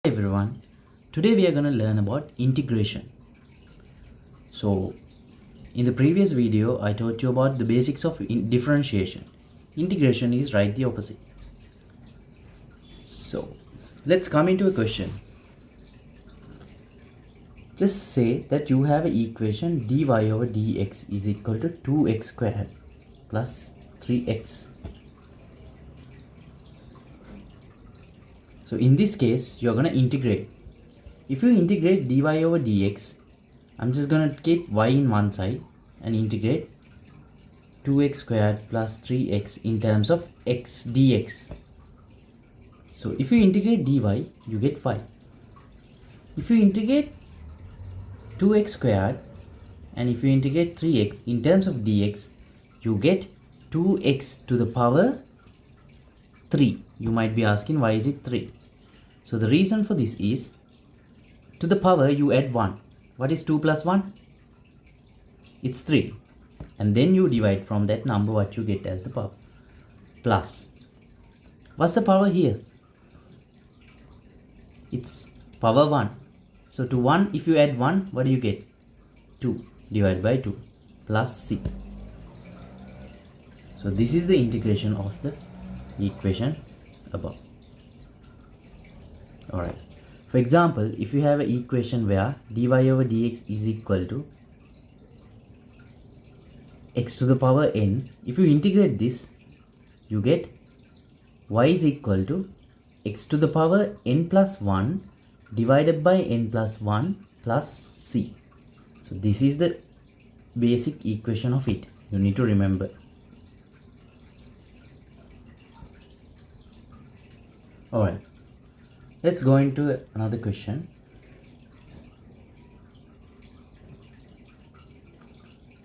Everyone, today we are going to learn about integration. So in the previous video I taught you about the basics of differentiation. Integration is right the opposite. So let's come into a question. Just say that you have an equation dy over dx is equal to 2x squared plus 3x. So in this case you're going to integrate. If you integrate dy over dx, I'm just going to keep y in one side and integrate 2x squared plus 3x in terms of x dx. So if you integrate dy, you get 5. If you integrate 2x squared and if you integrate 3x in terms of dx, you get 2x to the power 3. You might be asking, why is it 3? So the reason for this is, to the power you add 1. What is 2 plus 1? It's 3. And then you divide from that number what you get as the power. Plus. What's the power here? It's power 1. So to 1, if you add 1, what do you get? 2 divided by 2 plus c. So this is the integration of the equation above. Alright. For example, if you have an equation where dy over dx is equal to x to the power n, if you integrate this, you get y is equal to x to the power n plus 1 divided by n plus 1 plus c. So this is the basic equation of it. You need to remember. Alright. Let's go into another question.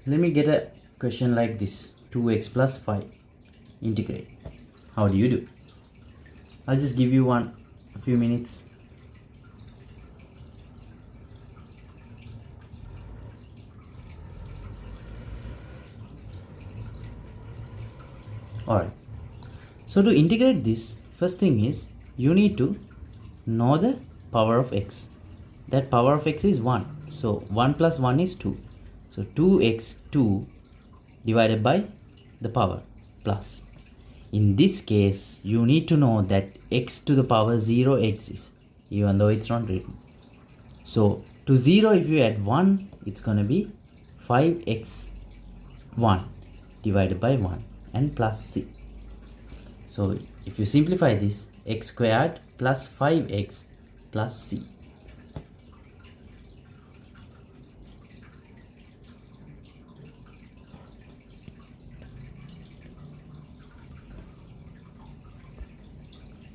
Let me get a question like this. 2x plus 5. Integrate. How do you do? I'll just give you a few minutes. Alright. So to integrate this, first thing is you need to know the power of x. That power of x is 1. So 1 plus 1 is 2. So 2x2 divided by the power plus. In this case, you need to know that x to the power 0 exists, even though it's not written. So to 0, if you add 1, it's going to be 5x1 divided by 1 and plus c. So if you simplify this, x squared plus 5x plus c.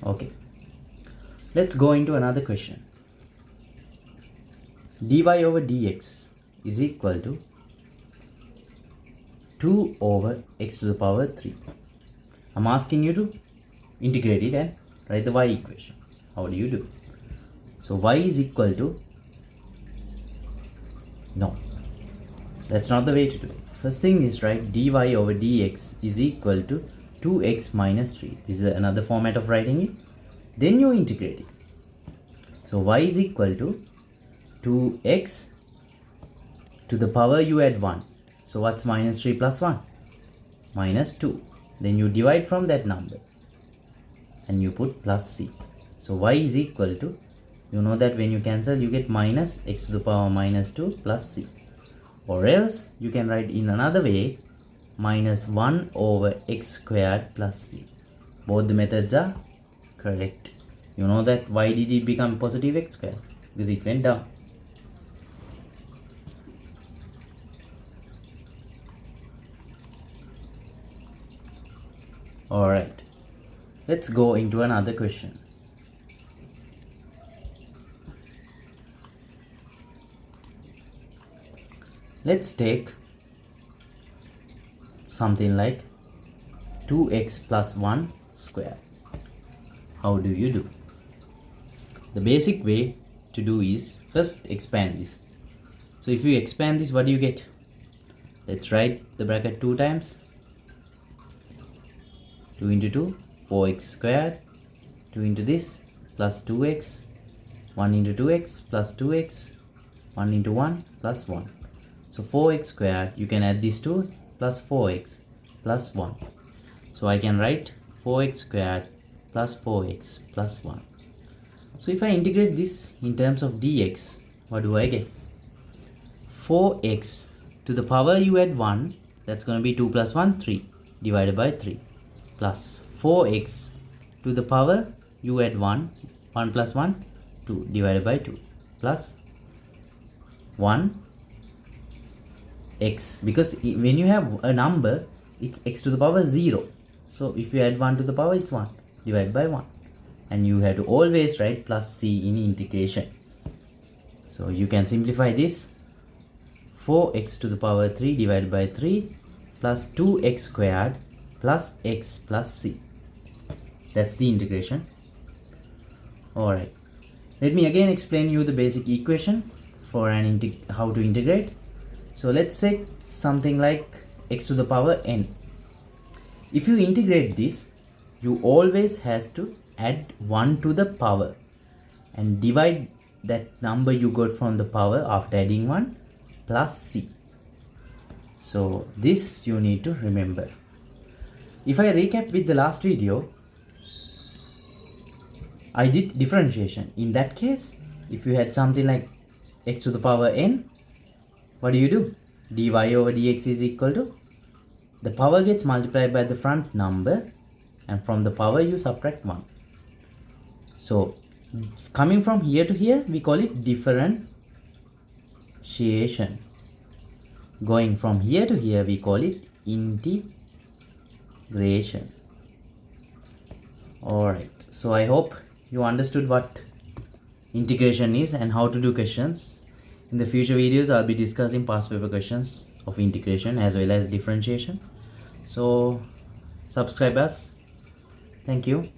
Okay, let's go into another question. Dy over dx is equal to 2 over x to the power 3. I'm asking you to integrate it and write the y equation. How do you do? So y is equal to, no, that's not the way to do it. First thing is write dy over dx is equal to 2x minus 3. This is another format of writing it. Then you integrate it. So y is equal to 2x to the power you add 1. So what's minus 3 plus 1? Minus 2. Then you divide from that number and you put plus c. So y is equal to, you know that when you cancel you get minus x to the power minus 2 plus c. Or else you can write in another way, minus 1 over x squared plus c. Both the methods are correct. You know that why did it become positive x squared? Because it went down. Alright, let's go into another question. Let's take something like 2x plus 1 square. How do you do? The basic way to do is first expand this. So if you expand this, what do you get? Let's write the bracket 2 times. 2 into 2, 4x squared, 2 into this plus 2x 1 into 2x plus 2x, 1 into 1 plus 1. So 4x squared, you can add these two, plus 4x plus 1. So I can write 4x squared plus 4x plus 1. So if I integrate this in terms of dx, what do I get? 4x to the power u add 1, that's going to be 2 plus 1, 3, divided by 3, plus 4x to the power u add 1, 1 plus 1, 2, divided by 2, plus 1 x, because when you have a number, it's x to the power 0. So if you add 1 to the power, it's 1, divided by 1. And you have to always write plus c in integration. So you can simplify this. 4x to the power 3 divided by 3 plus 2x squared plus x plus c. That's the integration. Alright. Let me again explain you the basic equation for how to integrate. So let's take something like x to the power n. If you integrate this, you always has to add 1 to the power and divide that number you got from the power after adding 1 plus c. So this you need to remember. If I recap with the last video, I did differentiation. In that case, if you had something like x to the power n, what do? dy over dx is equal to, the power gets multiplied by the front number and from the power you subtract 1. So coming from here to here, we call it differentiation. Going from here to here, we call it integration. Alright, so I hope you understood what integration is and how to do questions. In the future videos, I'll be discussing past paper questions of integration as well as differentiation. So subscribe us. Thank you.